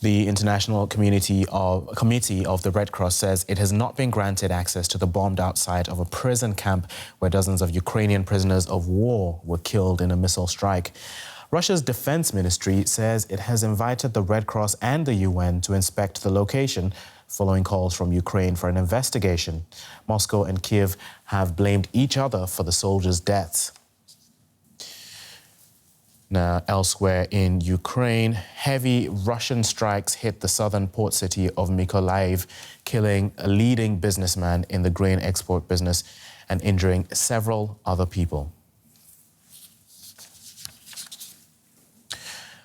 The International Committee of the Red Cross says it has not been granted access to the bombed-out site of a prison camp where dozens of Ukrainian prisoners of war were killed in a missile strike. Russia's defense ministry says it has invited the Red Cross and the UN to inspect the location following calls from Ukraine for an investigation. Moscow and Kyiv have blamed each other for the soldiers' deaths. Now, elsewhere in Ukraine, heavy Russian strikes hit the southern port city of Mykolaiv, killing a leading businessman in the grain export business and injuring several other people.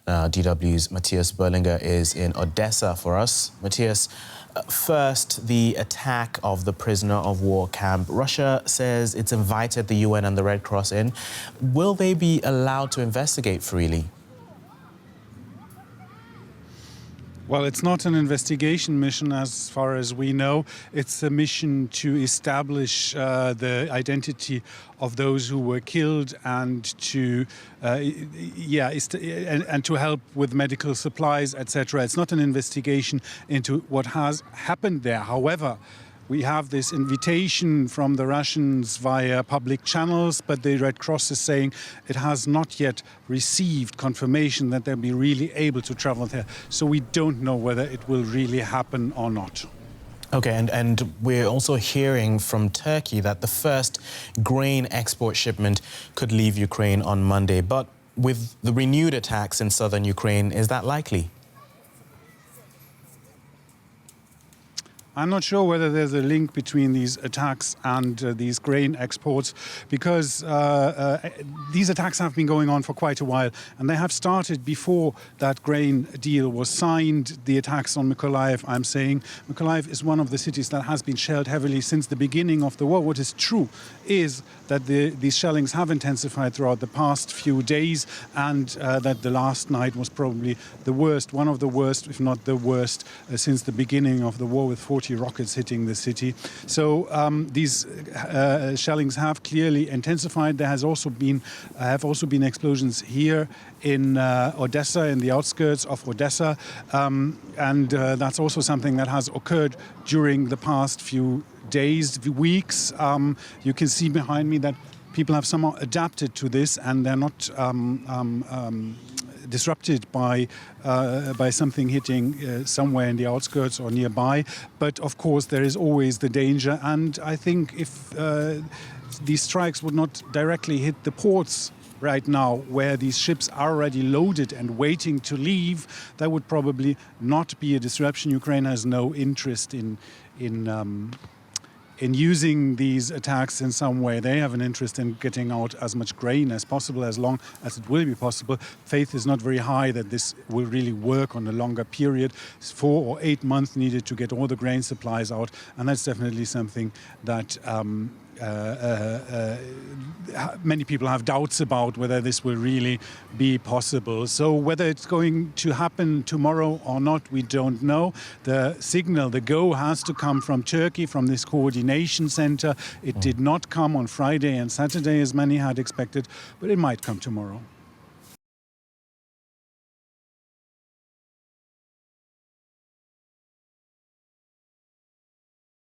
Now, DW's Matthias Berlinger is in Odessa for us. Matthias, first, the attack of the prisoner of war camp. Russia says it's invited the UN and the Red Cross in. Will they be allowed to investigate freely? Well, it's not an investigation mission as far as we know. It's a mission to establish the identity of those who were killed and to and to help with medical supplies, etc. It's not an investigation into what has happened there. However, we have this invitation from the Russians via public channels, but the Red Cross is saying it has not yet received confirmation that they'll be really able to travel there. So we don't know whether it will really happen or not. Okay, and we're also hearing from Turkey that the first grain export shipment could leave Ukraine on Monday. But with the renewed attacks in southern Ukraine, is that likely? I'm not sure whether there's a link between these attacks and these grain exports, because these attacks have been going on for quite a while, and they have started before that grain deal was signed. The attacks on Mykolaiv, I'm saying. Mykolaiv is one of the cities that has been shelled heavily since the beginning of the war. What is true is that these shellings have intensified throughout the past few days, and that the last night was probably the worst, one of the worst, if not the worst, since the beginning of the war, with 40 rockets hitting the city. So these shellings have clearly intensified. There have also been explosions here in Odessa, in the outskirts of Odessa, and that's also something that has occurred during the past few days, weeks. You can see behind me that people have somehow adapted to this, and they're not disrupted by something hitting somewhere in the outskirts or nearby. But of course, there is always the danger. And I think if these strikes would not directly hit the ports right now, where these ships are already loaded and waiting to leave, that would probably not be a disruption. Ukraine has no interest in using these attacks in some way. They have an interest in getting out as much grain as possible, as long as it will be possible. Faith is not very high that this will really work on a longer period. It's 4 or 8 months needed to get all the grain supplies out, and that's definitely something that many people have doubts about whether this will really be possible. So whether it's going to happen tomorrow or not, we don't know. The signal, the go, has to come from Turkey, from this coordination center. It did not come on Friday and Saturday as many had expected, but it might come tomorrow.